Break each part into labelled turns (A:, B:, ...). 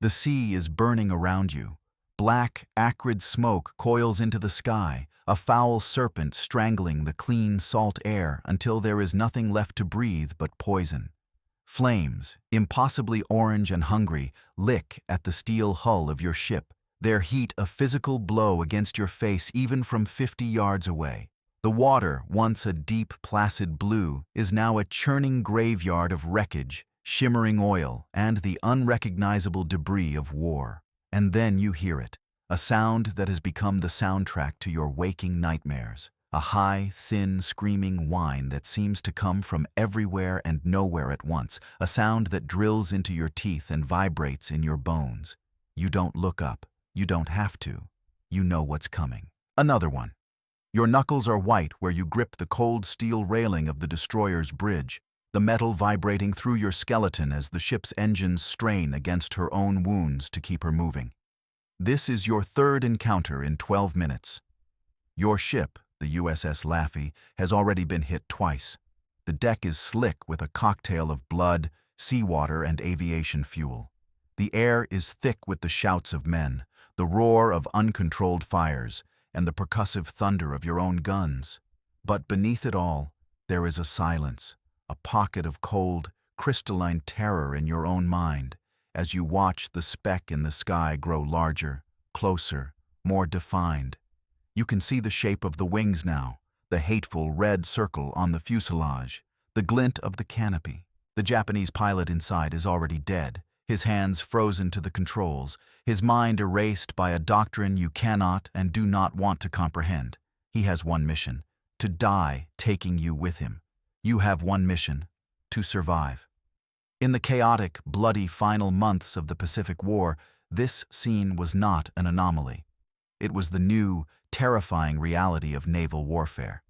A: The sea is burning around you. Black, acrid smoke coils into the sky, a foul serpent strangling the clean, salt air until there is nothing left to breathe but poison. Flames, impossibly orange and hungry, lick at the steel hull of your ship, their heat a physical blow against your face even from 50 yards away. The water, once a deep, placid blue, is now a churning graveyard of wreckage, shimmering oil, and the unrecognizable debris of war. And then you hear it, a sound that has become the soundtrack to your waking nightmares. A high, thin, screaming whine that seems to come from everywhere and nowhere at once, a sound that drills into your teeth and vibrates in your bones. You don't look up. You don't have to. You know what's coming. Another one. Your knuckles are white where you grip the cold steel railing of the destroyer's bridge, the metal vibrating through your skeleton as the ship's engines strain against her own wounds to keep her moving. This is your third encounter in 12 minutes. Your ship, the USS Laffey, has already been hit twice. The deck is slick with a cocktail of blood, seawater, and aviation fuel. The air is thick with the shouts of men, the roar of uncontrolled fires, and the percussive thunder of your own guns. But beneath it all, there is a silence, a pocket of cold, crystalline terror in your own mind, as you watch the speck in the sky grow larger, closer, more defined. You can see the shape of the wings now, the hateful red circle on the fuselage, the glint of the canopy. The Japanese pilot inside is already dead, his hands frozen to the controls, his mind erased by a doctrine you cannot and do not want to comprehend. He has one mission, to die taking you with him. You have one mission, to survive. In the chaotic, bloody final months of the Pacific War, this scene was not an anomaly. It was the new, terrifying reality of naval warfare.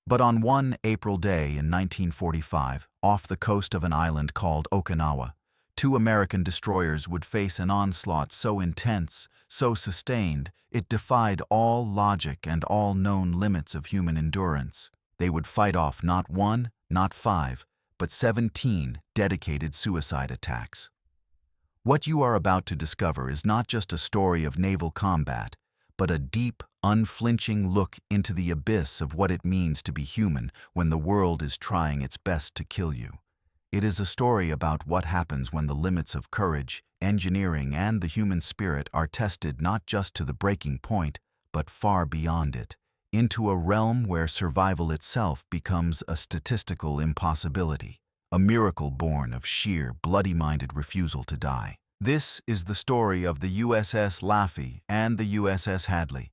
A: But on one April day in 1945, off the coast of an island called Okinawa, two American destroyers would face an onslaught so intense, so sustained, it defied all logic and all known limits of human endurance. They would fight off not one, not 5, but 17 dedicated suicide attacks. What you are about to discover is not just a story of naval combat, but a deep, unflinching look into the abyss of what it means to be human when the world is trying its best to kill you. It is a story about what happens when the limits of courage, engineering, and the human spirit are tested not just to the breaking point, but far beyond it, into a realm where survival itself becomes a statistical impossibility, a miracle born of sheer, bloody-minded refusal to die. This is the story of the USS Laffey and the USS Hadley,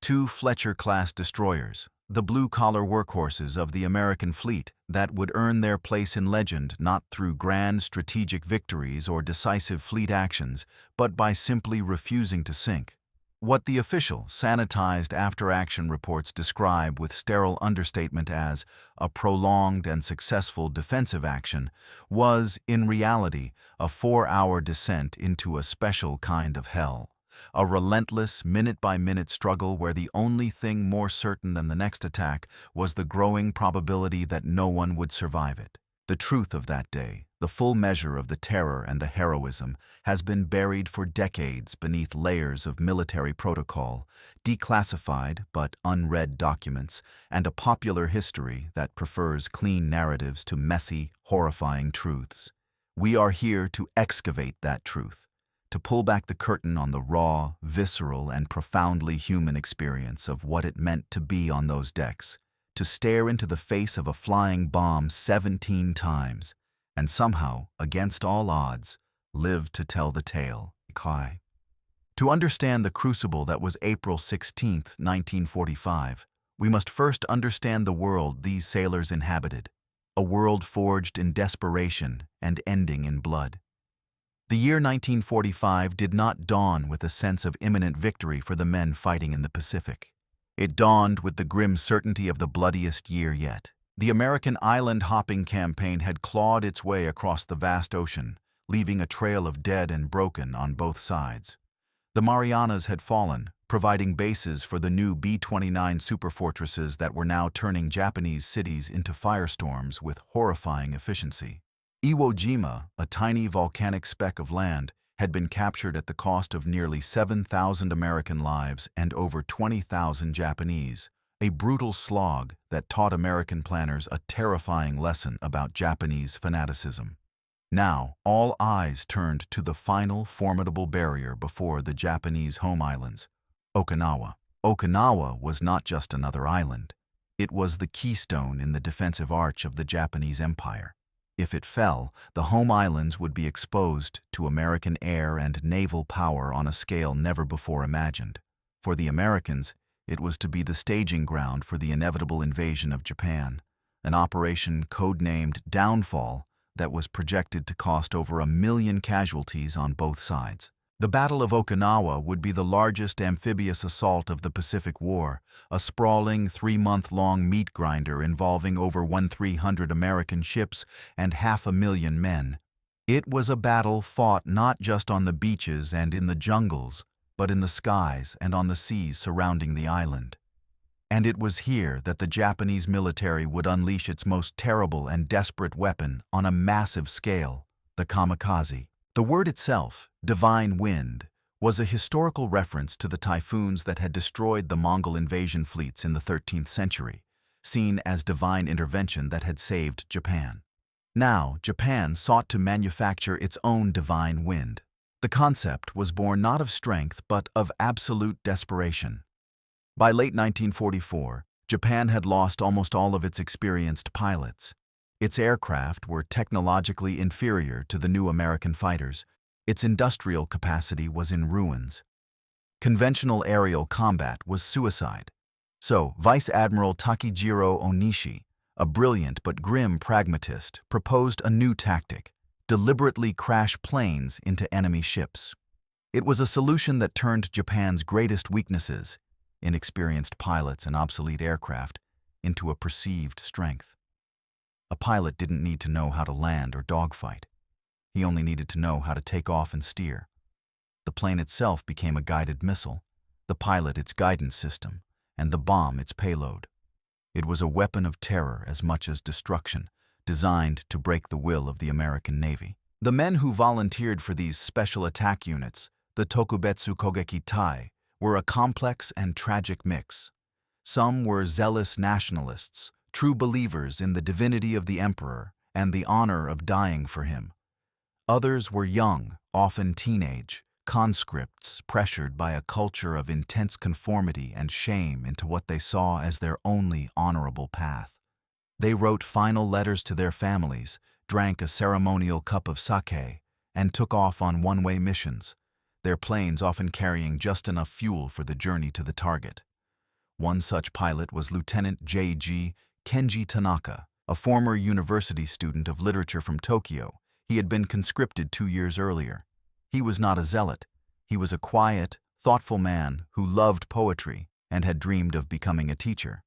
A: two Fletcher-class destroyers, the blue-collar workhorses of the American fleet that would earn their place in legend not through grand strategic victories or decisive fleet actions, but by simply refusing to sink. What the official, sanitized after-action reports describe with sterile understatement as a prolonged and successful defensive action was, in reality, a 4-hour descent into a special kind of hell. A relentless, minute-by-minute struggle where the only thing more certain than the next attack was the growing probability that no one would survive it. The truth of that day, the full measure of the terror and the heroism, has been buried for decades beneath layers of military protocol, declassified but unread documents, and a popular history that prefers clean narratives to messy, horrifying truths. We are here to excavate that truth, to pull back the curtain on the raw, visceral, and profoundly human experience of what it meant to be on those decks, to stare into the face of a flying bomb 17 times, and somehow, against all odds, live to tell the tale. To understand the crucible that was April 16, 1945, we must first understand the world these sailors inhabited, a world forged in desperation and ending in blood. The year 1945 did not dawn with a sense of imminent victory for the men fighting in the Pacific. It dawned with the grim certainty of the bloodiest year yet. The American island-hopping campaign had clawed its way across the vast ocean, leaving a trail of dead and broken on both sides. The Marianas had fallen, providing bases for the new B-29 superfortresses that were now turning Japanese cities into firestorms with horrifying efficiency. Iwo Jima, a tiny volcanic speck of land, had been captured at the cost of nearly 7,000 American lives and over 20,000 Japanese, a brutal slog that taught American planners a terrifying lesson about Japanese fanaticism. Now, all eyes turned to the final formidable barrier before the Japanese home islands, Okinawa. Okinawa was not just another island. It was the keystone in the defensive arch of the Japanese Empire. If it fell, the home islands would be exposed to American air and naval power on a scale never before imagined. For the Americans, it was to be the staging ground for the inevitable invasion of Japan, an operation codenamed Downfall that was projected to cost over 1 million casualties on both sides. The Battle of Okinawa would be the largest amphibious assault of the Pacific War, a sprawling 3-month-long meat grinder involving over 1,300 American ships and 500,000 men. It was a battle fought not just on the beaches and in the jungles, but in the skies and on the seas surrounding the island. And it was here that the Japanese military would unleash its most terrible and desperate weapon on a massive scale, the kamikaze. The word itself, divine wind, was a historical reference to the typhoons that had destroyed the Mongol invasion fleets in the 13th century, seen as divine intervention that had saved Japan. Now, Japan sought to manufacture its own divine wind. The concept was born not of strength but of absolute desperation. By late 1944, Japan had lost almost all of its experienced pilots. Its aircraft were technologically inferior to the new American fighters. Its industrial capacity was in ruins. Conventional aerial combat was suicide. So, Vice Admiral Takejiro Onishi, a brilliant but grim pragmatist, proposed a new tactic: deliberately crash planes into enemy ships. It was a solution that turned Japan's greatest weaknesses, inexperienced pilots and obsolete aircraft, into a perceived strength. A pilot didn't need to know how to land or dogfight. He only needed to know how to take off and steer. The plane itself became a guided missile, the pilot its guidance system, and the bomb its payload. It was a weapon of terror as much as destruction, designed to break the will of the American Navy. The men who volunteered for these special attack units, the Tokubetsu Kogeki Tai, were a complex and tragic mix. Some were zealous nationalists, true believers in the divinity of the emperor and the honor of dying for him. Others were young, often teenage, conscripts pressured by a culture of intense conformity and shame into what they saw as their only honorable path. They wrote final letters to their families, drank a ceremonial cup of sake, and took off on one-way missions, their planes often carrying just enough fuel for the journey to the target. One such pilot was Lieutenant J.G. Kenji Tanaka, a former university student of literature from Tokyo. He had been conscripted 2 years earlier. He was not a zealot. He was a quiet, thoughtful man who loved poetry and had dreamed of becoming a teacher.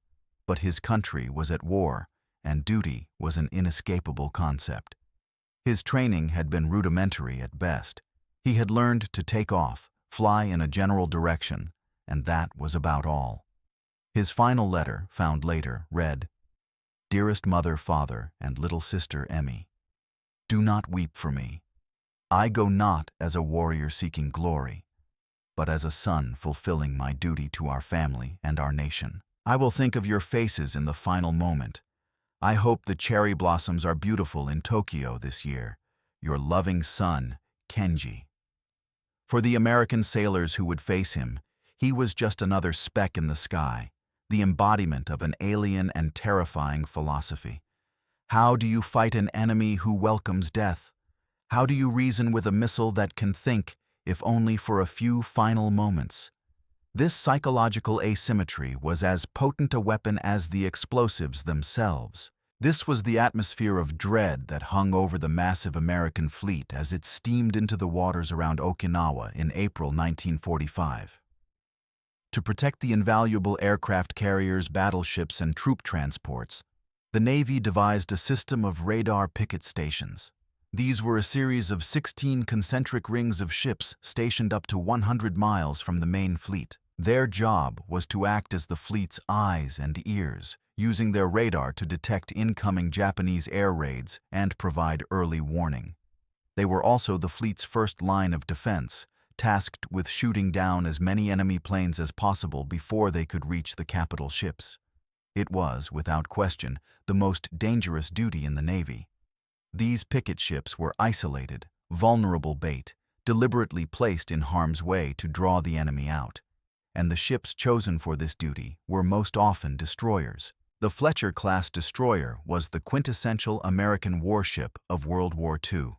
A: But his country was at war, and duty was an inescapable concept. His training had been rudimentary at best. He had learned to take off, fly in a general direction, and that was about all. His final letter, found later, read, "Dearest mother, father, and little sister Emmy, do not weep for me. I go not as a warrior seeking glory, but as a son fulfilling my duty to our family and our nation. I will think of your faces in the final moment. I hope the cherry blossoms are beautiful in Tokyo this year. Your loving son, Kenji." For the American sailors who would face him, he was just another speck in the sky, the embodiment of an alien and terrifying philosophy. How do you fight an enemy who welcomes death? How do you reason with a missile that can think, if only for a few final moments? This psychological asymmetry was as potent a weapon as the explosives themselves. This was the atmosphere of dread that hung over the massive American fleet as it steamed into the waters around Okinawa in April 1945. To protect the invaluable aircraft carriers, battleships, and troop transports, the Navy devised a system of radar picket stations. These were a series of 16 concentric rings of ships stationed up to 100 miles from the main fleet. Their job was to act as the fleet's eyes and ears, using their radar to detect incoming Japanese air raids and provide early warning. They were also the fleet's first line of defense, tasked with shooting down as many enemy planes as possible before they could reach the capital ships. It was, without question, the most dangerous duty in the Navy. These picket ships were isolated, vulnerable bait, deliberately placed in harm's way to draw the enemy out. And the ships chosen for this duty were most often destroyers. The Fletcher-class destroyer was the quintessential American warship of World War II.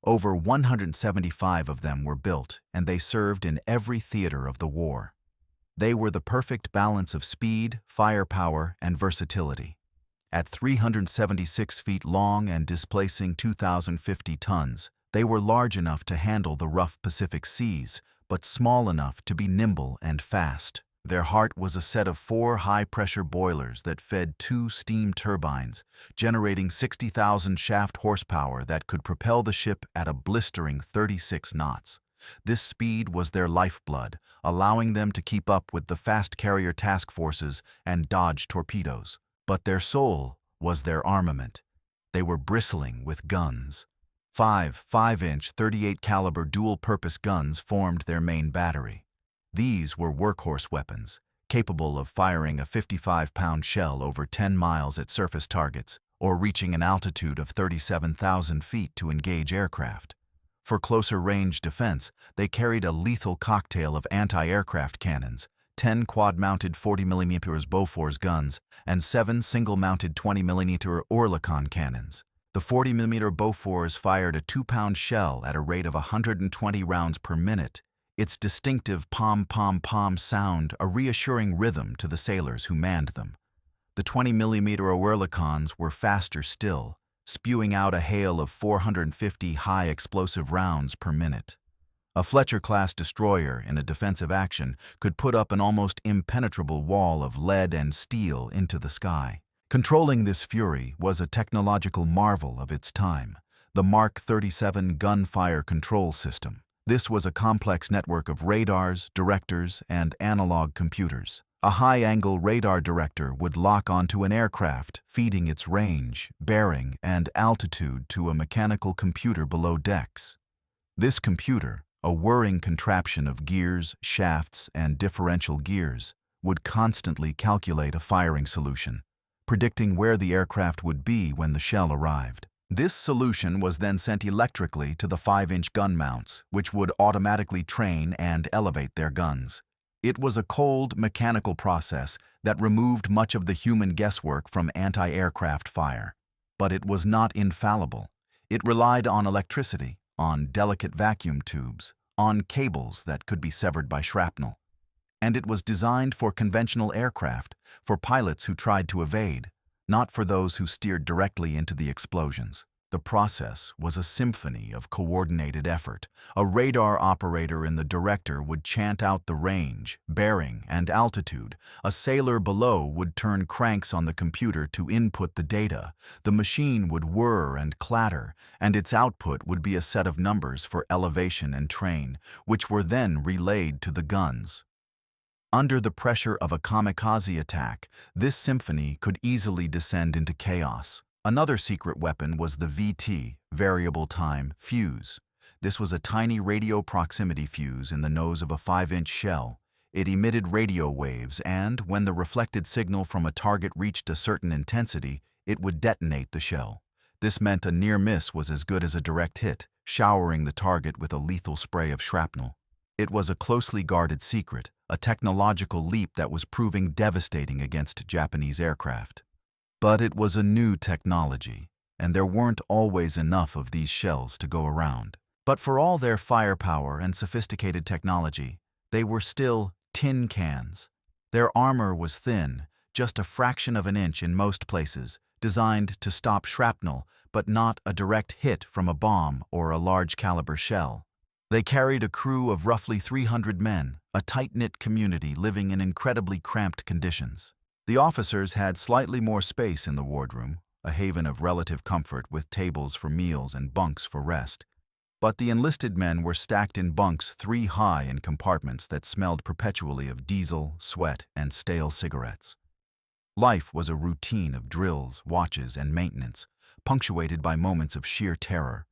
A: Over 175 of them were built, and they served in every theater of the war. They were the perfect balance of speed, firepower, and versatility. At 376 feet long and displacing 2,050 tons, they were large enough to handle the rough Pacific seas, but small enough to be nimble and fast. Their heart was a set of 4 high-pressure boilers that fed 2 steam turbines, generating 60,000 shaft horsepower that could propel the ship at a blistering 36 knots. This speed was their lifeblood, allowing them to keep up with the fast carrier task forces and dodge torpedoes. But their soul was their armament. They were bristling with guns. 5.5-inch 38 caliber dual-purpose guns formed their main battery. These were workhorse weapons, capable of firing a 55-pound shell over 10 miles at surface targets or reaching an altitude of 37,000 feet to engage aircraft. For closer-range defense, they carried a lethal cocktail of anti-aircraft cannons, 10 quad-mounted 40mm Bofors guns, and 7 single-mounted 20mm Oerlikon cannons. The 40mm Bofors fired a 2-pound shell at a rate of 120 rounds per minute, its distinctive pom-pom-pom sound a reassuring rhythm to the sailors who manned them. The 20mm Oerlikons were faster still, spewing out a hail of 450 high-explosive rounds per minute. A Fletcher-class destroyer in a defensive action could put up an almost impenetrable wall of lead and steel into the sky. Controlling this fury was a technological marvel of its time, the Mark 37 gunfire control system. This was a complex network of radars, directors, and analog computers. A high-angle radar director would lock onto an aircraft, feeding its range, bearing, and altitude to a mechanical computer below decks. This computer, a whirring contraption of gears, shafts, and differential gears, would constantly calculate a firing solution, predicting where the aircraft would be when the shell arrived. This solution was then sent electrically to the 5-inch gun mounts, which would automatically train and elevate their guns. It was a cold, mechanical process that removed much of the human guesswork from anti-aircraft fire. But it was not infallible. It relied on electricity, on delicate vacuum tubes, on cables that could be severed by shrapnel. And it was designed for conventional aircraft, for pilots who tried to evade, not for those who steered directly into the explosions. The process was a symphony of coordinated effort. A radar operator in the director would chant out the range, bearing, and altitude. A sailor below would turn cranks on the computer to input the data. The machine would whir and clatter, and its output would be a set of numbers for elevation and train, which were then relayed to the guns. Under the pressure of a kamikaze attack, this symphony could easily descend into chaos. Another secret weapon was the VT, variable time, fuse. This was a tiny radio proximity fuse in the nose of a 5-inch shell. It emitted radio waves and, when the reflected signal from a target reached a certain intensity, it would detonate the shell. This meant a near miss was as good as a direct hit, showering the target with a lethal spray of shrapnel. It was a closely guarded secret, a technological leap that was proving devastating against Japanese aircraft. But it was a new technology, and there weren't always enough of these shells to go around. But for all their firepower and sophisticated technology, they were still tin cans. Their armor was thin, just a fraction of an inch in most places, designed to stop shrapnel, but not a direct hit from a bomb or a large-caliber shell. They carried a crew of roughly 300 men, a tight-knit community living in incredibly cramped conditions. The officers had slightly more space in the wardroom, a haven of relative comfort with tables for meals and bunks for rest. But the enlisted men were stacked in bunks 3 high in compartments that smelled perpetually of diesel, sweat, and stale cigarettes. Life was a routine of drills, watches, and maintenance, punctuated by moments of sheer terror.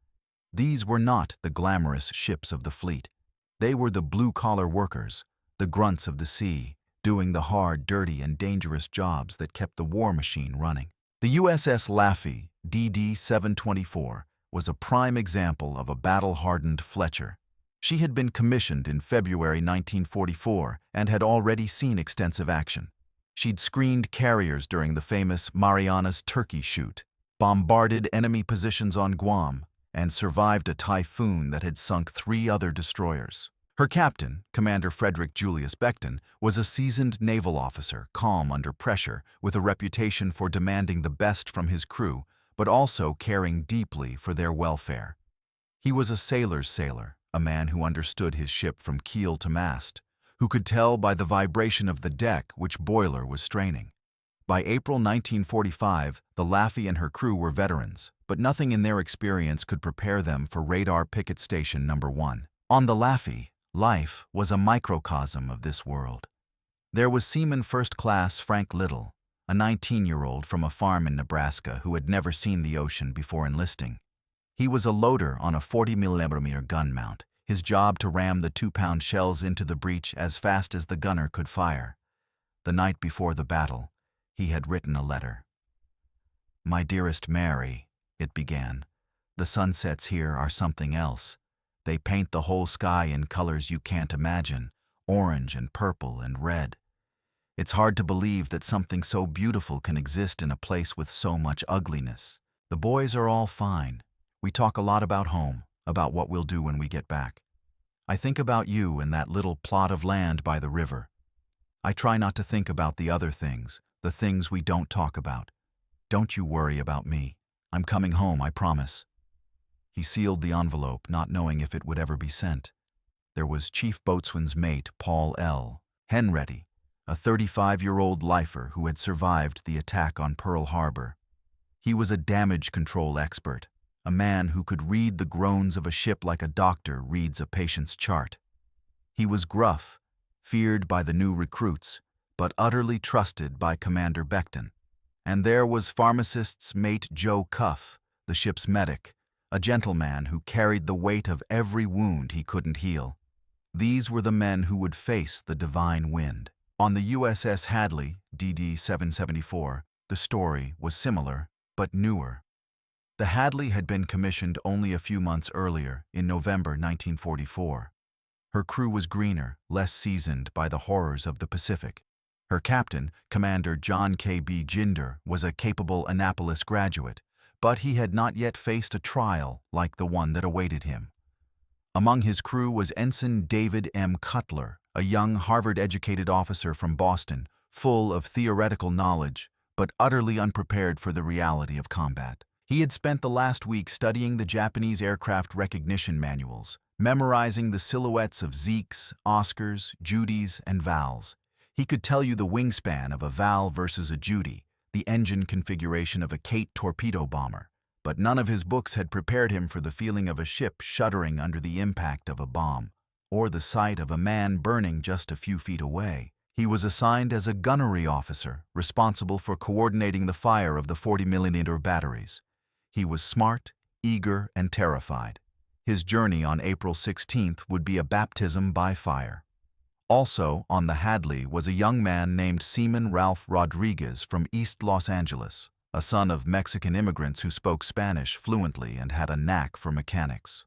A: These were not the glamorous ships of the fleet. They were the blue-collar workers, the grunts of the sea, doing the hard, dirty, and dangerous jobs that kept the war machine running. The USS Laffey, DD-724, was a prime example of a battle-hardened Fletcher. She had been commissioned in February 1944 and had already seen extensive action. She'd screened carriers during the famous Marianas Turkey Shoot, bombarded enemy positions on Guam, and survived a typhoon that had sunk 3 other destroyers. Her captain, Commander Frederick Julius Beckton, was a seasoned naval officer, calm under pressure, with a reputation for demanding the best from his crew, but also caring deeply for their welfare. He was a sailor's sailor, a man who understood his ship from keel to mast, who could tell by the vibration of the deck which boiler was straining. By April 1945, the Laffey and her crew were veterans, but nothing in their experience could prepare them for Radar Picket Station No. 1. On the Laffey, life was a microcosm of this world. There was Seaman First Class Frank Little, a 19-year-old from a farm in Nebraska who had never seen the ocean before enlisting. He was a loader on a 40mm gun mount, his job to ram the 2-pound shells into the breech as fast as the gunner could fire. The night before the battle, he had written a letter. "My dearest Mary," it began, "the sunsets here are something else. They paint the whole sky in colors you can't imagine, orange and purple and red. It's hard to believe that something so beautiful can exist in a place with so much ugliness. The boys are all fine. We talk a lot about home, about what we'll do when we get back. I think about you and that little plot of land by the river. I try not to think about the other things, the things we don't talk about. Don't you worry about me. I'm coming home, I promise." He sealed the envelope, not knowing if it would ever be sent. There was Chief Boatswain's mate, Paul L. Henready, a 35-year-old lifer who had survived the attack on Pearl Harbor. He was a damage control expert, a man who could read the groans of a ship like a doctor reads a patient's chart. He was gruff, feared by the new recruits, but utterly trusted by Commander Beckton. And there was pharmacist's mate Joe Cuff, the ship's medic, a gentleman who carried the weight of every wound he couldn't heal. These were the men who would face the divine wind. On the USS Hadley, DD-774, the story was similar, but newer. The Hadley had been commissioned only a few months earlier, in November 1944. Her crew was greener, less seasoned by the horrors of the Pacific. Her captain, Commander John K.B. Ginder, was a capable Annapolis graduate, but he had not yet faced a trial like the one that awaited him. Among his crew was Ensign David M. Cutler, a young Harvard-educated officer from Boston, full of theoretical knowledge, but utterly unprepared for the reality of combat. He had spent the last week studying the Japanese aircraft recognition manuals, memorizing the silhouettes of Zeeks, Oscars, Judys, and Vals. He could tell you the wingspan of a Val versus a Judy, the engine configuration of a Kate torpedo bomber, but none of his books had prepared him for the feeling of a ship shuddering under the impact of a bomb, or the sight of a man burning just a few feet away. He was assigned as a gunnery officer, responsible for coordinating the fire of the 40mm batteries. He was smart, eager, and terrified. His journey on April 16th would be a baptism by fire. Also on the Hadley was a young man named Seaman Ralph Rodriguez from East Los Angeles, a son of Mexican immigrants who spoke Spanish fluently and had a knack for mechanics.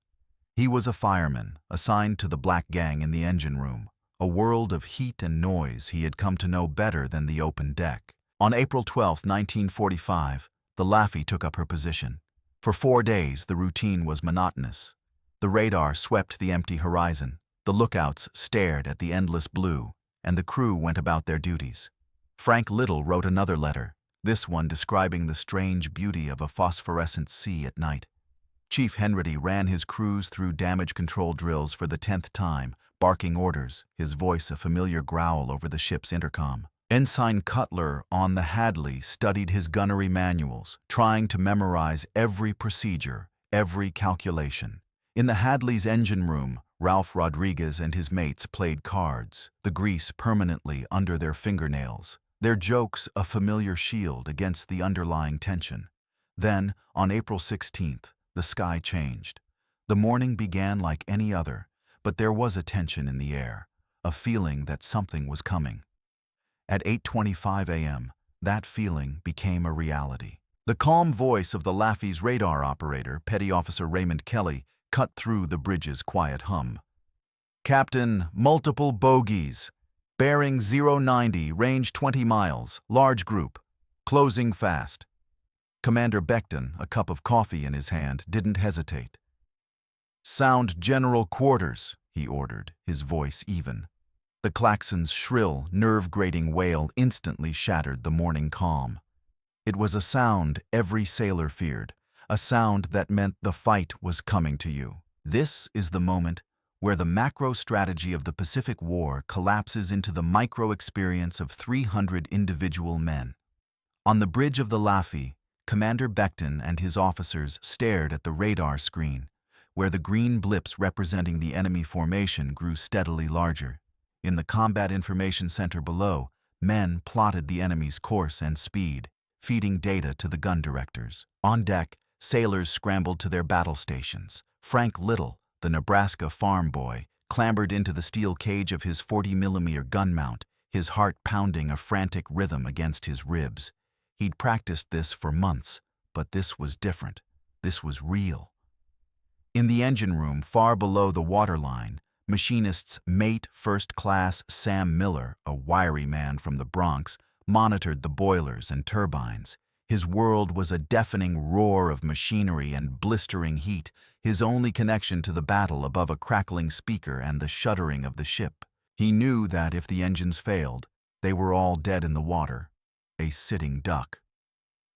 A: He was a fireman, assigned to the black gang in the engine room, a world of heat and noise he had come to know better than the open deck. On April 12, 1945, the Laffey took up her position. For 4 days, the routine was monotonous. The radar swept the empty horizon, the lookouts stared at the endless blue, and the crew went about their duties. Frank Little wrote another letter, this one describing the strange beauty of a phosphorescent sea at night. Chief Henready ran his crews through damage control drills for the 10th time, barking orders, his voice a familiar growl over the ship's intercom. Ensign Cutler on the Hadley studied his gunnery manuals, trying to memorize every procedure, every calculation. In the Hadley's engine room, Ralph Rodriguez and his mates played cards, the grease permanently under their fingernails, their jokes a familiar shield against the underlying tension. Then, on April 16th, the sky changed. The morning began like any other, but there was a tension in the air, a feeling that something was coming. At 8:25 a.m., that feeling became a reality. The calm voice of the Laffey's radar operator, Petty Officer Raymond Kelly, cut through the bridge's quiet hum. "Captain, multiple bogeys. Bearing 090, range 20 miles, large group. Closing fast." Commander Beckton, a cup of coffee in his hand, didn't hesitate. "Sound general quarters," he ordered, his voice even. The klaxon's shrill, nerve-grating wail instantly shattered the morning calm. It was a sound every sailor feared, a sound that meant the fight was coming to you. This is the moment where the macro strategy of the Pacific War collapses into the micro experience of 300 individual men. On the bridge of the Laffey, Commander Beckton and his officers stared at the radar screen, where the green blips representing the enemy formation grew steadily larger. In the Combat Information Center below, men plotted the enemy's course and speed, feeding data to the gun directors. On deck, sailors scrambled to their battle stations. Frank Little, the Nebraska farm boy, clambered into the steel cage of his 40mm gun mount, his heart pounding a frantic rhythm against his ribs. He'd practiced this for months, but this was different. This was real. In the engine room, far below the waterline, Machinist's mate first class Sam Miller, a wiry man from the Bronx, monitored the boilers and turbines. His world was a deafening roar of machinery and blistering heat, his only connection to the battle above a crackling speaker and the shuddering of the ship. He knew that if the engines failed, they were all dead in the water, a sitting duck.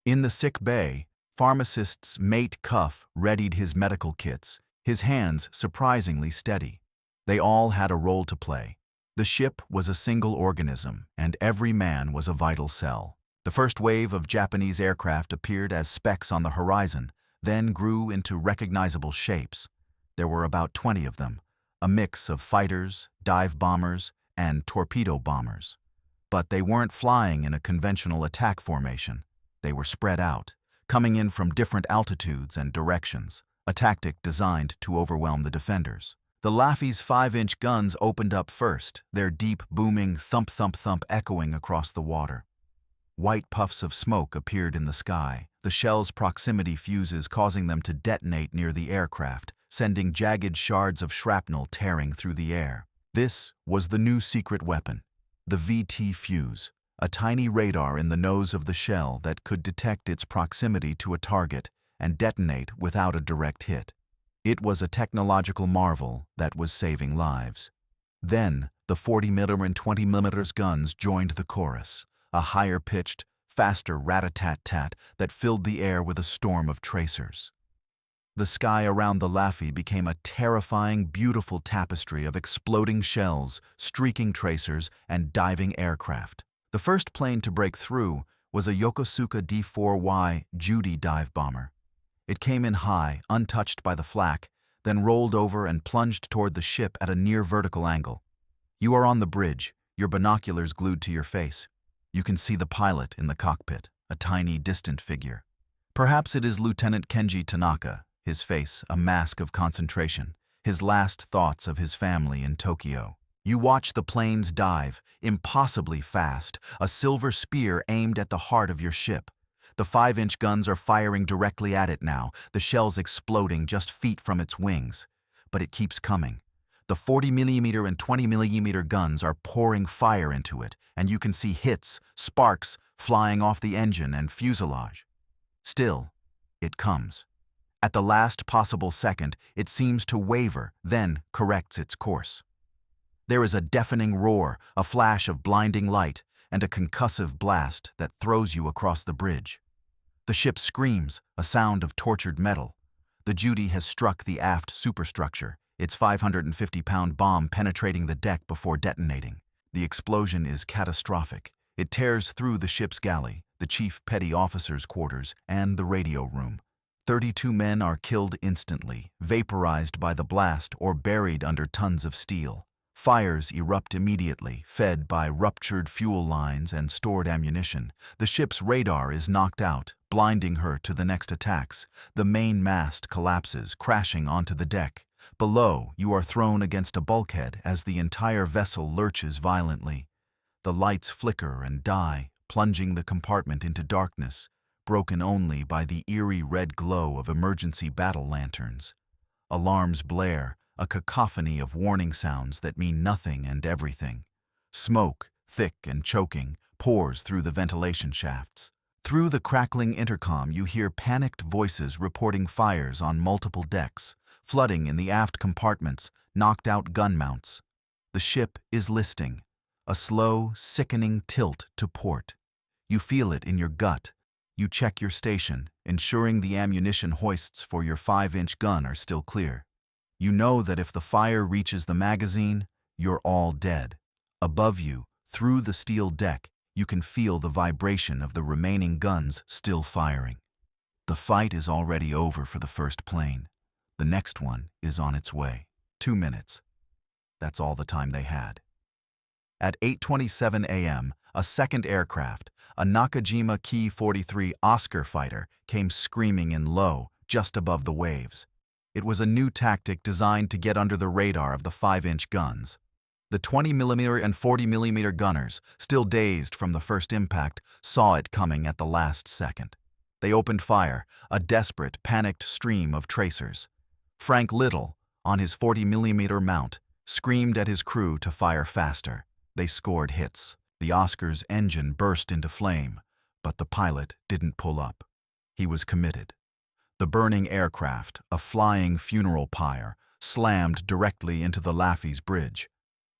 A: In the sick bay, pharmacist's mate Cuff readied his medical kits, his hands surprisingly steady. They all had a role to play. The ship was a single organism, and every man was a vital cell. The first wave of Japanese aircraft appeared as specks on the horizon, then grew into recognizable shapes. There were about 20 of them, a mix of fighters, dive bombers, and torpedo bombers. But they weren't flying in a conventional attack formation. They were spread out, coming in from different altitudes and directions, a tactic designed to overwhelm the defenders. The Laffey's 5-inch guns opened up first, their deep, booming thump-thump-thump echoing across the water. White puffs of smoke appeared in the sky, the shells' proximity fuses causing them to detonate near the aircraft, sending jagged shards of shrapnel tearing through the air. This was the new secret weapon, the VT fuse, a tiny radar in the nose of the shell that could detect its proximity to a target and detonate without a direct hit. It was a technological marvel that was saving lives. Then, the 40mm and 20mm guns joined the chorus, a higher-pitched, faster rat-a-tat-tat that filled the air with a storm of tracers. The sky around the Laffey became a terrifying, beautiful tapestry of exploding shells, streaking tracers, and diving aircraft. The first plane to break through was a Yokosuka D-4Y Judy dive bomber. It came in high, untouched by the flak, then rolled over and plunged toward the ship at a near-vertical angle. You are on the bridge, your binoculars glued to your face. You can see the pilot in the cockpit, a tiny, distant figure. Perhaps it is Lieutenant Kenji Tanaka, his face a mask of concentration, his last thoughts of his family in Tokyo. You watch the planes dive, impossibly fast, a silver spear aimed at the heart of your ship. The 5-inch guns are firing directly at it now, the shells exploding just feet from its wings. But it keeps coming. The 40mm and 20mm guns are pouring fire into it, and you can see hits, sparks, flying off the engine and fuselage. Still, it comes. At the last possible second, it seems to waver, then corrects its course. There is a deafening roar, a flash of blinding light, and a concussive blast that throws you across the bridge. The ship screams, a sound of tortured metal. The Judy has struck the aft superstructure, its 550-pound bomb penetrating the deck before detonating. The explosion is catastrophic. It tears through the ship's galley, the chief petty officer's quarters, and the radio room. 32 men are killed instantly, vaporized by the blast or buried under tons of steel. Fires erupt immediately, fed by ruptured fuel lines and stored ammunition. The ship's radar is knocked out, blinding her to the next attacks. The main mast collapses, crashing onto the deck. Below, you are thrown against a bulkhead as the entire vessel lurches violently. The lights flicker and die, plunging the compartment into darkness, broken only by the eerie red glow of emergency battle lanterns. Alarms blare, a cacophony of warning sounds that mean nothing and everything. Smoke, thick and choking, pours through the ventilation shafts. Through the crackling intercom, you hear panicked voices reporting fires on multiple decks, flooding in the aft compartments, knocked out gun mounts. The ship is listing, a slow, sickening tilt to port. You feel it in your gut. You check your station, ensuring the ammunition hoists for your 5-inch gun are still clear. You know that if the fire reaches the magazine, you're all dead. Above you, through the steel deck, you can feel the vibration of the remaining guns still firing. The fight is already over for the first plane. The next one is on its way. 2 minutes. That's all the time they had. At 8:27 a.m., a second aircraft, a Nakajima Ki-43 Oscar fighter, came screaming in low, just above the waves. It was a new tactic designed to get under the radar of the 5-inch guns. The 20mm and 40mm gunners, still dazed from the first impact, saw it coming at the last second. They opened fire, a desperate, panicked stream of tracers. Frank Little, on his 40mm mount, screamed at his crew to fire faster. They scored hits. The Oscar's engine burst into flame, but the pilot didn't pull up. He was committed. The burning aircraft, a flying funeral pyre, slammed directly into the Laffey's bridge.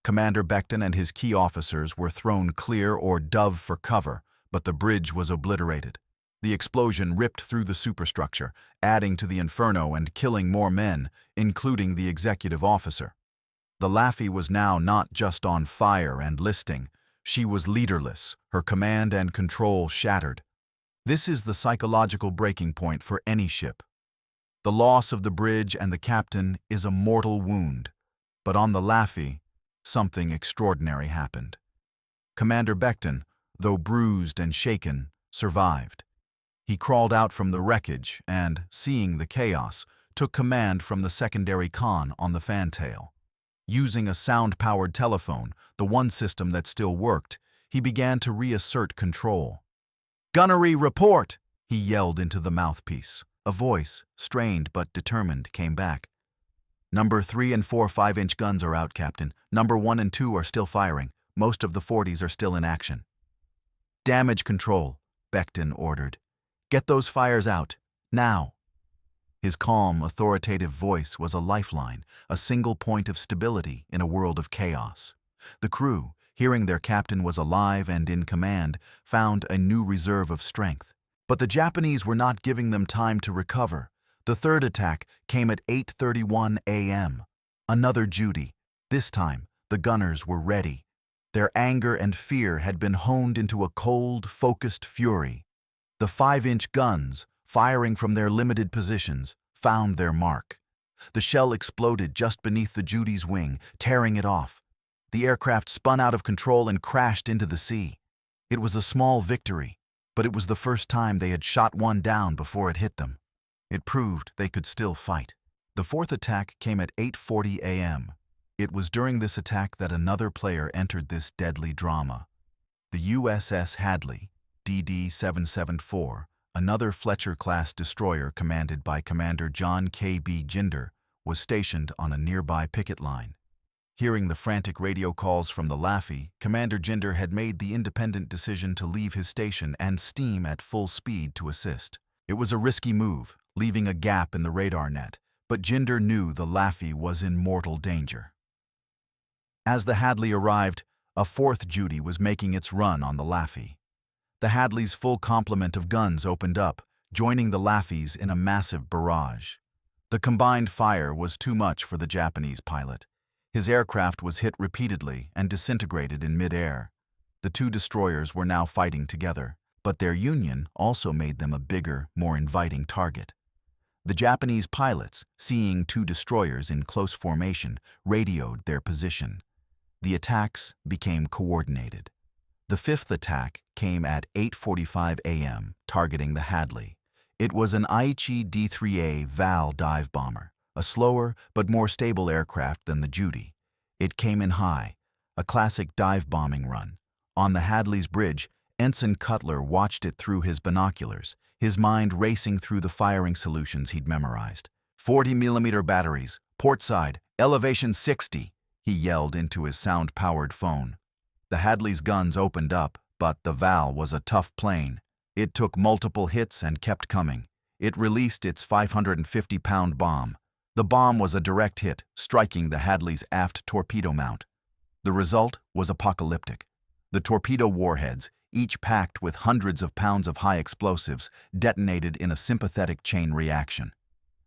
A: Commander Becton and his key officers were thrown clear or dove for cover, but the bridge was obliterated. The explosion ripped through the superstructure, adding to the inferno and killing more men, including the executive officer. The Laffey was now not just on fire and listing. She was leaderless, her command and control shattered. This is the psychological breaking point for any ship. The loss of the bridge and the captain is a mortal wound, but on the Laffey, something extraordinary happened. Commander Becton, though bruised and shaken, survived. He crawled out from the wreckage and, seeing the chaos, took command from the secondary con on the fantail. Using a sound-powered telephone, the one system that still worked, he began to reassert control. "Gunnery report!" he yelled into the mouthpiece. A voice, strained but determined, came back. "Number 3 and 4 5-inch guns are out, Captain. Number 1 and 2 are still firing. Most of the 40s are still in action." "Damage control," Becton ordered. "Get those fires out, now." His calm, authoritative voice was a lifeline, a single point of stability in a world of chaos. The crew, hearing their captain was alive and in command, found a new reserve of strength. But the Japanese were not giving them time to recover. The third attack came at 8:31 a.m. Another Judy. This time, the gunners were ready. Their anger and fear had been honed into a cold, focused fury. The 5-inch guns, firing from their limited positions, found their mark. The shell exploded just beneath the Judy's wing, tearing it off. The aircraft spun out of control and crashed into the sea. It was a small victory, but it was the first time they had shot one down before it hit them. It proved they could still fight. The fourth attack came at 8:40 a.m. It was during this attack that another player entered this deadly drama. The USS Hadley, DD-774, another Fletcher-class destroyer commanded by Commander John K.B. Jinder, was stationed on a nearby picket line. Hearing the frantic radio calls from the Laffey, Commander Jinder had made the independent decision to leave his station and steam at full speed to assist. It was a risky move, leaving a gap in the radar net, but Jinder knew the Laffey was in mortal danger. As the Hadley arrived, a fourth Judy was making its run on the Laffey. The Hadley's full complement of guns opened up, joining the Laffey's in a massive barrage. The combined fire was too much for the Japanese pilot. His aircraft was hit repeatedly and disintegrated in mid-air. The two destroyers were now fighting together, but their union also made them a bigger, more inviting target. The Japanese pilots, seeing two destroyers in close formation, radioed their position. The attacks became coordinated. The fifth attack came at 8:45 a.m., targeting the Hadley. It was an Aichi D-3A Val dive bomber, a slower but more stable aircraft than the Judy. It came in high, a classic dive bombing run. On the Hadley's bridge, Ensign Cutler watched it through his binoculars, his mind racing through the firing solutions he'd memorized. 40mm batteries, port side, elevation 60, he yelled into his sound-powered phone. The Hadley's guns opened up, but the Val was a tough plane. It took multiple hits and kept coming. It released its 550-pound bomb. The bomb was a direct hit, striking the Hadley's aft torpedo mount. The result was apocalyptic. The torpedo warheads, each packed with hundreds of pounds of high explosives, detonated in a sympathetic chain reaction.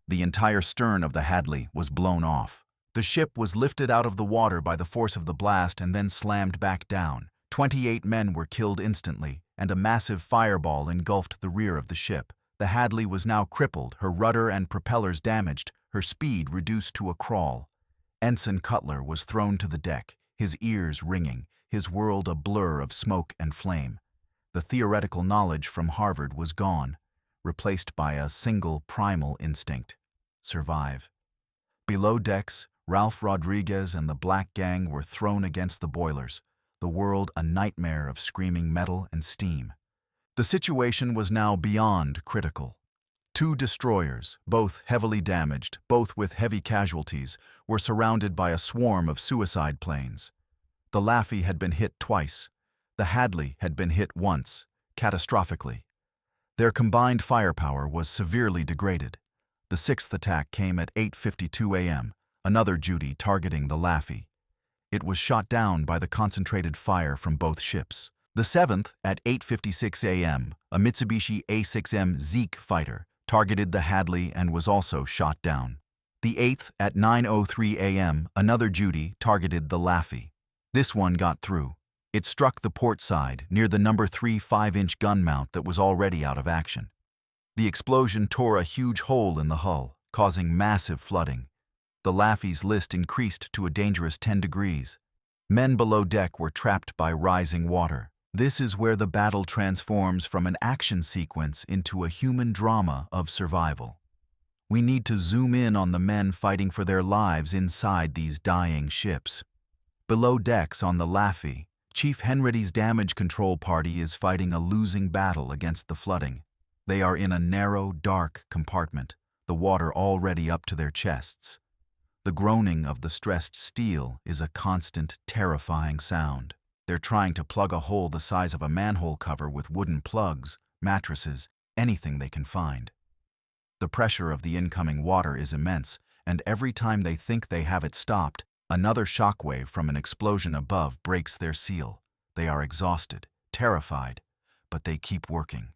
A: The entire stern of the Hadley was blown off. The ship was lifted out of the water by the force of the blast and then slammed back down. 28 men were killed instantly, and a massive fireball engulfed the rear of the ship. The Hadley was now crippled, her rudder and propellers damaged, her speed reduced to a crawl. Ensign Cutler was thrown to the deck, his ears ringing, his world a blur of smoke and flame. The theoretical knowledge from Harvard was gone, replaced by a single primal instinct: survive. Below decks, Ralph Rodriguez and the Black Gang were thrown against the boilers, the world a nightmare of screaming metal and steam. The situation was now beyond critical. 2 destroyers, both heavily damaged, both with heavy casualties, were surrounded by a swarm of suicide planes. The Laffey had been hit twice. The Hadley had been hit once, catastrophically. Their combined firepower was severely degraded. The 6th attack came at 8:52 a.m., another Judy targeting the Laffey. It was shot down by the concentrated fire from both ships. The 7th, at 8:56 a.m., a Mitsubishi A6M Zeke fighter targeted the Hadley and was also shot down. The 8th, at 9:03 a.m., another Judy targeted the Laffey. This one got through. It struck the port side near the number 3 5-inch gun mount that was already out of action. The explosion tore a huge hole in the hull, causing massive flooding. The Laffey's list increased to a dangerous 10 degrees. Men below deck were trapped by rising water. This is where the battle transforms from an action sequence into a human drama of survival. We need to zoom in on the men fighting for their lives inside these dying ships. Below decks on the Laffey, Chief Henrity's damage control party is fighting a losing battle against the flooding. They are in a narrow, dark compartment, the water already up to their chests. The groaning of the stressed steel is a constant, terrifying sound. They're trying to plug a hole the size of a manhole cover with wooden plugs, mattresses, anything they can find. The pressure of the incoming water is immense, and every time they think they have it stopped, another shockwave from an explosion above breaks their seal. They are exhausted, terrified, but they keep working.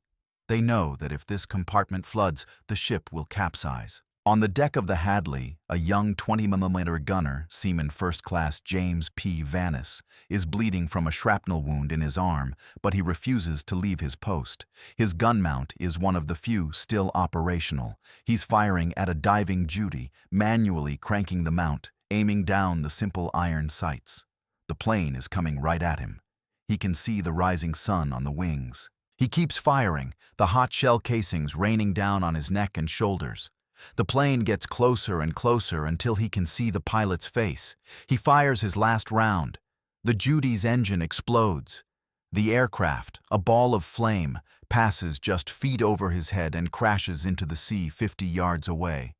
A: They know that if this compartment floods, the ship will capsize. On the deck of the Hadley, a young 20mm gunner, Seaman First Class James P. Vanis, is bleeding from a shrapnel wound in his arm, but he refuses to leave his post. His gun mount is one of the few still operational. He's firing at a diving Judy, manually cranking the mount, aiming down the simple iron sights. The plane is coming right at him. He can see the rising sun on the wings. He keeps firing, the hot shell casings raining down on his neck and shoulders. The plane gets closer and closer until he can see the pilot's face. He fires his last round. The Judy's engine explodes. The aircraft, a ball of flame, passes just feet over his head and crashes into the sea 50 yards away.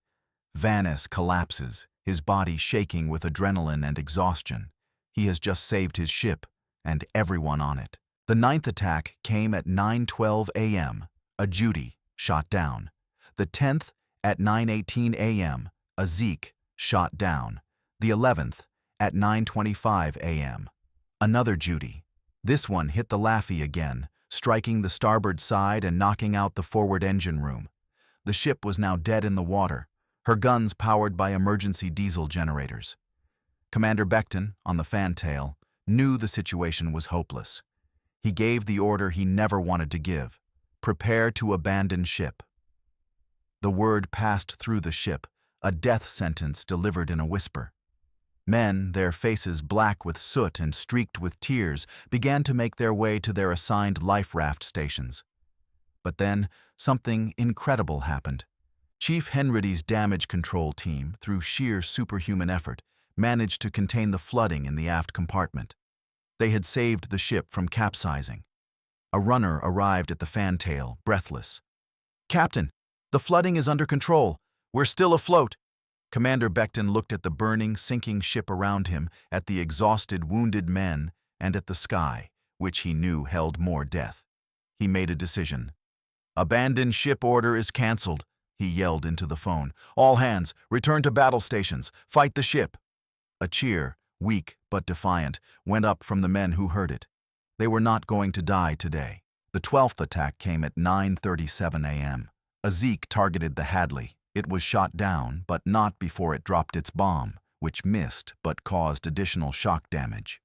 A: Vanis collapses, his body shaking with adrenaline and exhaustion. He has just saved his ship and everyone on it. The 9th attack came at 9:12 a.m., a Judy shot down. The 10th, at 9:18 a.m., a Zeke shot down. The 11th, at 9:25 a.m., another Judy. This one hit the Laffey again, striking the starboard side and knocking out the forward engine room. The ship was now dead in the water, her guns powered by emergency diesel generators. Commander Beckton, on the fantail, knew the situation was hopeless. He gave the order he never wanted to give: prepare to abandon ship. The word passed through the ship, a death sentence delivered in a whisper. Men, their faces black with soot and streaked with tears, began to make their way to their assigned life raft stations. But then, something incredible happened. Chief Henridy's damage control team, through sheer superhuman effort, managed to contain the flooding in the aft compartment. They had saved the ship from capsizing. A runner arrived at the fantail, breathless. "Captain, the flooding is under control. We're still afloat." Commander Becton looked at the burning, sinking ship around him, at the exhausted, wounded men, and at the sky, which he knew held more death. He made a decision. "Abandon ship order is cancelled," he yelled into the phone. "All hands, return to battle stations. Fight the ship." A cheer, weak but defiant, went up from the men who heard it. They were not going to die today. The 12th attack came at 9:37 a.m. A Zeke targeted the Hadley. It was shot down, but not before it dropped its bomb, which missed but caused additional shock damage.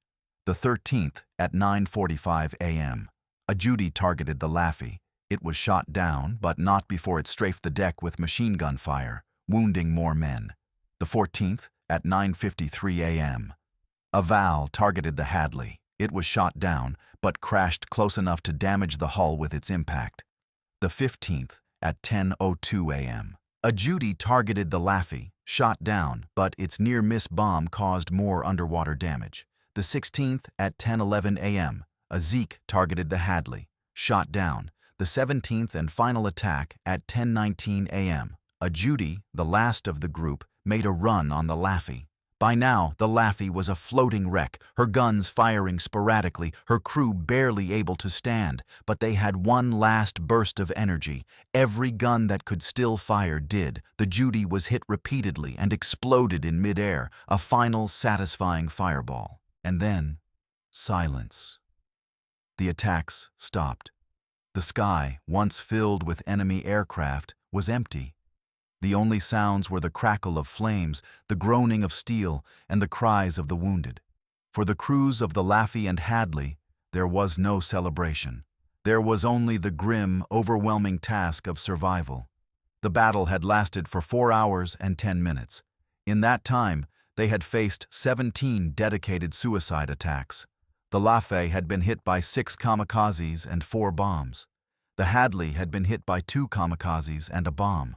A: The 13th, at 9:45 a.m., a Judy targeted the Laffey. It was shot down, but not before it strafed the deck with machine gun fire, wounding more men. The 14th, at 9:53 a.m., a Val targeted the Hadley. It was shot down, but crashed close enough to damage the hull with its impact. The 15th, at 10:02 a.m., a Judy targeted the Laffey, shot down, but its near-miss bomb caused more underwater damage. The 16th, at 10:11 a.m., a Zeke targeted the Hadley, shot down. The 17th and final attack, at 10:19 a.m., a Judy, the last of the group, made a run on the Laffey. By now, the Laffey was a floating wreck, her guns firing sporadically, her crew barely able to stand. But they had one last burst of energy. Every gun that could still fire did. The Judy was hit repeatedly and exploded in midair, a final satisfying fireball. And then, silence. The attacks stopped. The sky, once filled with enemy aircraft, was empty. The only sounds were the crackle of flames, the groaning of steel, and the cries of the wounded. For the crews of the Laffey and Hadley, there was no celebration. There was only the grim, overwhelming task of survival. The battle had lasted for 4 hours and 10 minutes. In that time, they had faced 17 dedicated suicide attacks. The Laffey had been hit by 6 kamikazes and 4 bombs. The Hadley had been hit by 2 kamikazes and a bomb.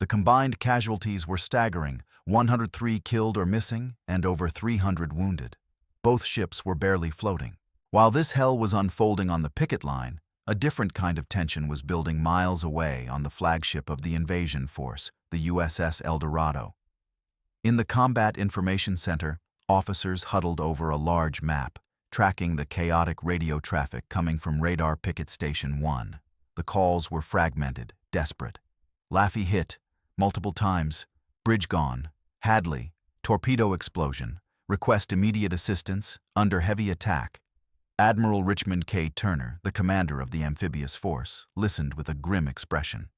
A: The combined casualties were staggering, 103 killed or missing, and over 300 wounded. Both ships were barely floating. While this hell was unfolding on the picket line, a different kind of tension was building miles away on the flagship of the invasion force, the USS El Dorado. In the Combat Information Center, officers huddled over a large map, tracking the chaotic radio traffic coming from Radar Picket Station 1. The calls were fragmented, desperate. Laffey hit, multiple times, bridge gone, Hadley, torpedo explosion, request immediate assistance, under heavy attack. Admiral Richmond K. Turner, the commander of the amphibious force, listened with a grim expression.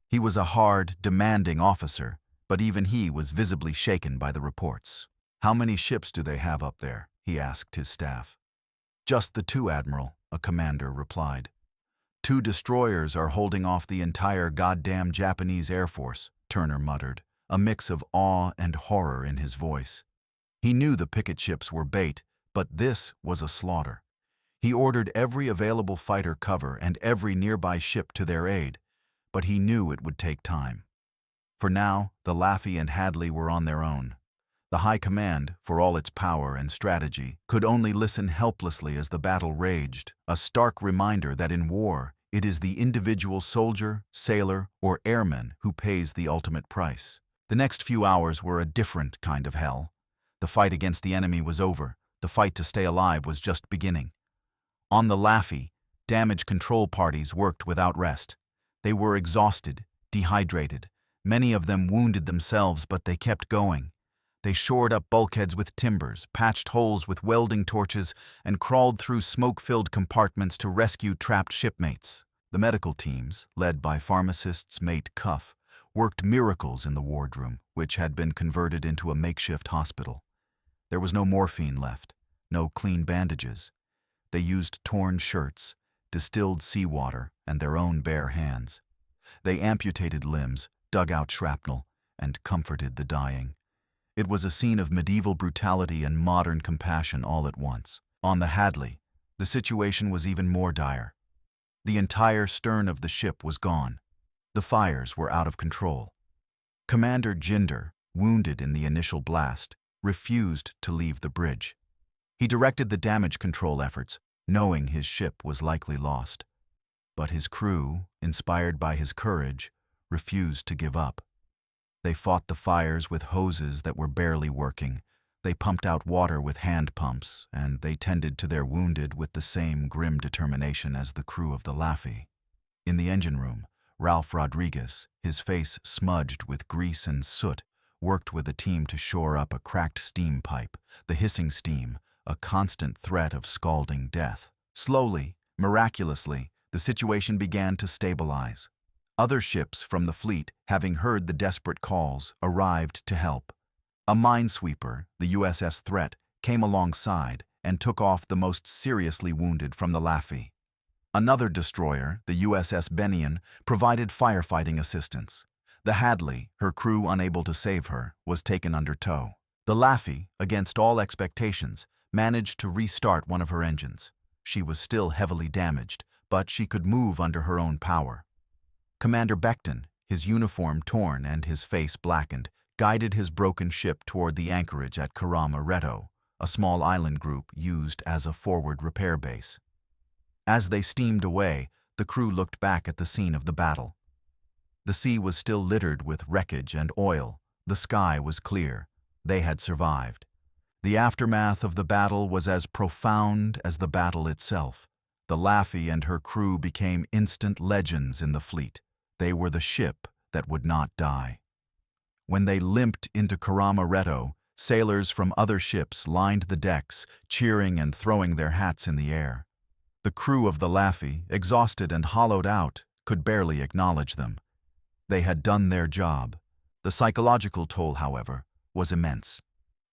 A: He was a hard, demanding officer, but even he was visibly shaken by the reports. "How many ships do they have up there?" he asked his staff. "Just the 2, Admiral," a commander replied. "2 destroyers are holding off the entire goddamn Japanese Air Force," Turner muttered, a mix of awe and horror in his voice. He knew the picket ships were bait, but this was a slaughter. He ordered every available fighter cover and every nearby ship to their aid, but he knew it would take time. For now, the Laffey and Hadley were on their own. The High Command, for all its power and strategy, could only listen helplessly as the battle raged, a stark reminder that in war, it is the individual soldier, sailor, or airman who pays the ultimate price. The next few hours were a different kind of hell. The fight against the enemy was over. The fight to stay alive was just beginning. On the Laffey, damage control parties worked without rest. They were exhausted, dehydrated. Many of them wounded themselves, but they kept going. They shored up bulkheads with timbers, patched holes with welding torches, and crawled through smoke-filled compartments to rescue trapped shipmates. The medical teams, led by pharmacist's mate Cuff, worked miracles in the wardroom, which had been converted into a makeshift hospital. There was no morphine left, no clean bandages. They used torn shirts, distilled seawater, and their own bare hands. They amputated limbs, dug out shrapnel, and comforted the dying. It was a scene of medieval brutality and modern compassion all at once. On the Hadley, the situation was even more dire. The entire stern of the ship was gone. The fires were out of control. Commander Jinder, wounded in the initial blast, refused to leave the bridge. He directed the damage control efforts, knowing his ship was likely lost. But his crew, inspired by his courage, refused to give up. They fought the fires with hoses that were barely working. They pumped out water with hand pumps, and they tended to their wounded with the same grim determination as the crew of the Laffy. In the engine room, Ralph Rodriguez, his face smudged with grease and soot, worked with a team to shore up a cracked steam pipe, the hissing steam, a constant threat of scalding death. Slowly, miraculously, the situation began to stabilize. Other ships from the fleet, having heard the desperate calls, arrived to help. A minesweeper, the USS Threat, came alongside and took off the most seriously wounded from the Laffy. Another destroyer, the USS Benion, provided firefighting assistance. The Hadley, her crew unable to save her, was taken under tow. The Laffy, against all expectations, managed to restart one of her engines. She was still heavily damaged, but she could move under her own power. Commander Becton, his uniform torn and his face blackened, guided his broken ship toward the anchorage at Karama-Reto, a small island group used as a forward repair base. As they steamed away, the crew looked back at the scene of the battle. The sea was still littered with wreckage and oil. The sky was clear. They had survived. The aftermath of the battle was as profound as the battle itself. The Laffy and her crew became instant legends in the fleet. They were the ship that would not die. When they limped into Karama-Reto, sailors from other ships lined the decks, cheering and throwing their hats in the air. The crew of the Laffy, exhausted and hollowed out, could barely acknowledge them. They had done their job. The psychological toll, however, was immense.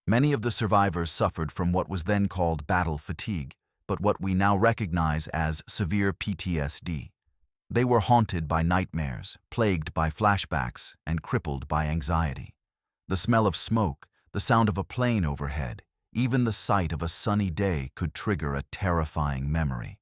A: Many of the survivors suffered from what was then called battle fatigue, but what we now recognize as severe PTSD. They were haunted by nightmares, plagued by flashbacks, and crippled by anxiety. The smell of smoke, the sound of a plane overhead, even the sight of a sunny day could trigger a terrifying memory.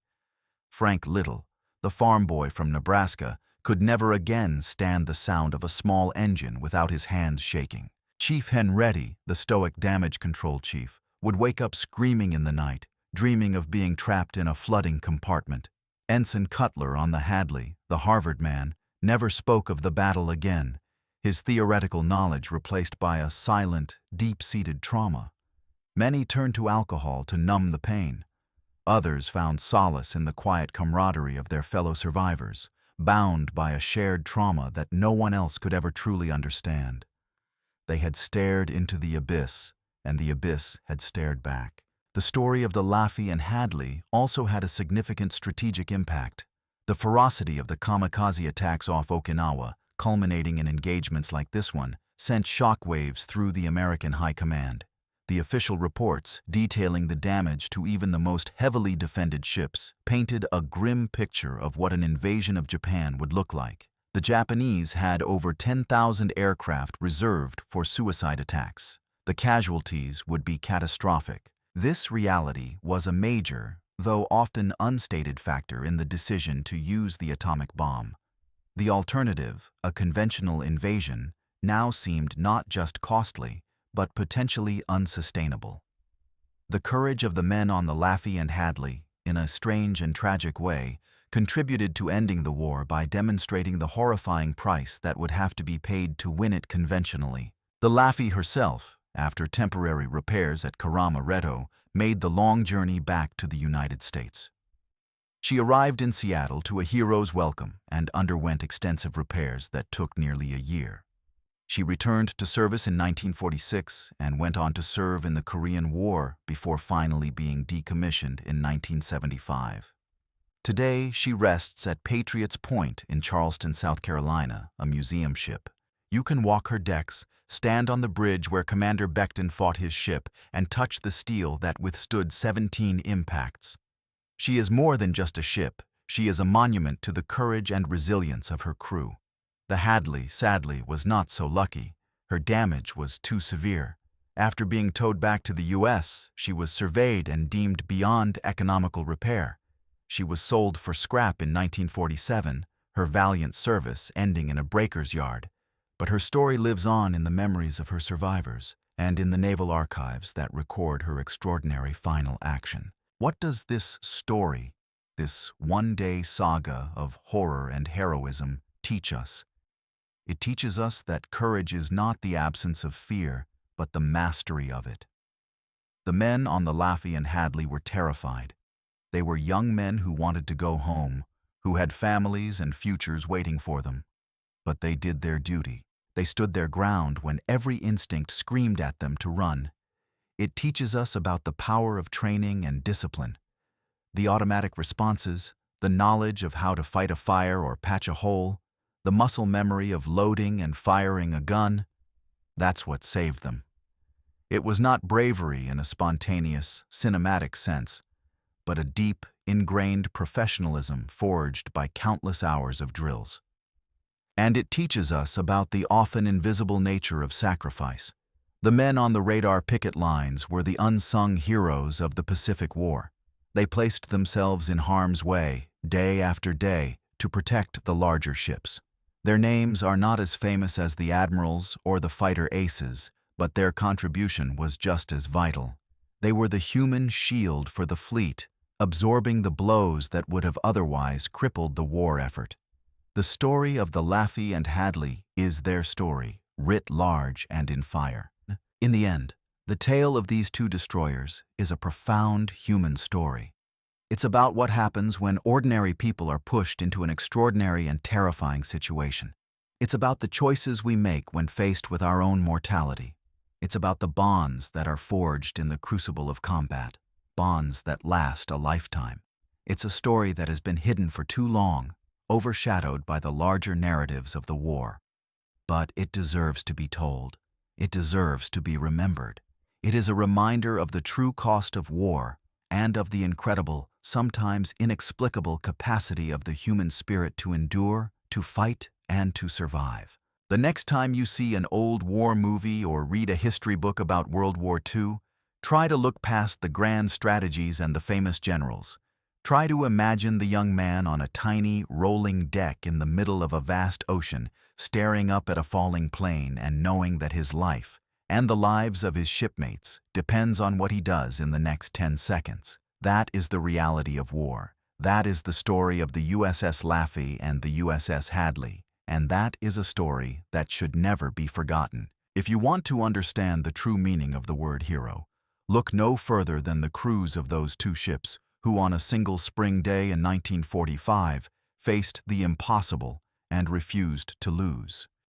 A: Frank Little, the farm boy from Nebraska, could never again stand the sound of a small engine without his hands shaking. Chief Henretti, the stoic damage control chief, would wake up screaming in the night, dreaming of being trapped in a flooding compartment. Ensign Cutler on the Hadley, the Harvard man, never spoke of the battle again, his theoretical knowledge replaced by a silent, deep-seated trauma. Many turned to alcohol to numb the pain. Others found solace in the quiet camaraderie of their fellow survivors, bound by a shared trauma that no one else could ever truly understand. They had stared into the abyss, and the abyss had stared back. The story of the Laffy and Hadley also had a significant strategic impact. The ferocity of the Kamikaze attacks off Okinawa, culminating in engagements like this one, sent shockwaves through the American High Command. The official reports, detailing the damage to even the most heavily defended ships, painted a grim picture of what an invasion of Japan would look like. The Japanese had over 10,000 aircraft reserved for suicide attacks. The casualties would be catastrophic. This reality was a major, though often unstated factor in the decision to use the atomic bomb. The alternative, a conventional invasion, now seemed not just costly, but potentially unsustainable. The courage of the men on the Laffy and Hadley, in a strange and tragic way, contributed to ending the war by demonstrating the horrifying price that would have to be paid to win it conventionally. The Laffy herself, after temporary repairs at Karama-Reto, made the long journey back to the United States. She arrived in Seattle to a hero's welcome and underwent extensive repairs that took nearly a year. She returned to service in 1946 and went on to serve in the Korean War before finally being decommissioned in 1975. Today, she rests at Patriots Point in Charleston, South Carolina, a museum ship. You can walk her decks, stand on the bridge where Commander Becton fought his ship, and touch the steel that withstood 17 impacts. She is more than just a ship. She is a monument to the courage and resilience of her crew. The Hadley, sadly, was not so lucky. Her damage was too severe. After being towed back to the US, she was surveyed and deemed beyond economical repair. She was sold for scrap in 1947, her valiant service ending in a breaker's yard. But her story lives on in the memories of her survivors and in the naval archives that record her extraordinary final action. What does this story, this one-day saga of horror and heroism, teach us? It teaches us that courage is not the absence of fear, but the mastery of it. The men on the Laffey and Hadley were terrified. They were young men who wanted to go home, who had families and futures waiting for them. But they did their duty. They stood their ground when every instinct screamed at them to run. It teaches us about the power of training and discipline. The automatic responses, the knowledge of how to fight a fire or patch a hole, the muscle memory of loading and firing a gun, that's what saved them. It was not bravery in a spontaneous, cinematic sense, but a deep, ingrained professionalism forged by countless hours of drills. And it teaches us about the often invisible nature of sacrifice. The men on the radar picket lines were the unsung heroes of the Pacific War. They placed themselves in harm's way, day after day, to protect the larger ships. Their names are not as famous as the admirals or the fighter aces, but their contribution was just as vital. They were the human shield for the fleet, absorbing the blows that would have otherwise crippled the war effort. The story of the Laffey and Hadley is their story, writ large and in fire. In the end, the tale of these two destroyers is a profound human story. It's about what happens when ordinary people are pushed into an extraordinary and terrifying situation. It's about the choices we make when faced with our own mortality. It's about the bonds that are forged in the crucible of combat, bonds that last a lifetime. It's a story that has been hidden for too long, overshadowed by the larger narratives of the war. But it deserves to be told. It deserves to be remembered. It is a reminder of the true cost of war and of the incredible, sometimes inexplicable capacity of the human spirit to endure, to fight, and to survive. The next time you see an old war movie or read a history book about World War II, try to look past the grand strategies and the famous generals. Try to imagine the young man on a tiny, rolling deck in the middle of a vast ocean, staring up at a falling plane and knowing that his life, and the lives of his shipmates, depends on what he does in the next 10 seconds. That is the reality of war. That is the story of the USS Laffey and the USS Hadley. And that is a story that should never be forgotten. If you want to understand the true meaning of the word hero, look no further than the crews of those two ships who on a single spring day in 1945 faced the impossible and refused to lose.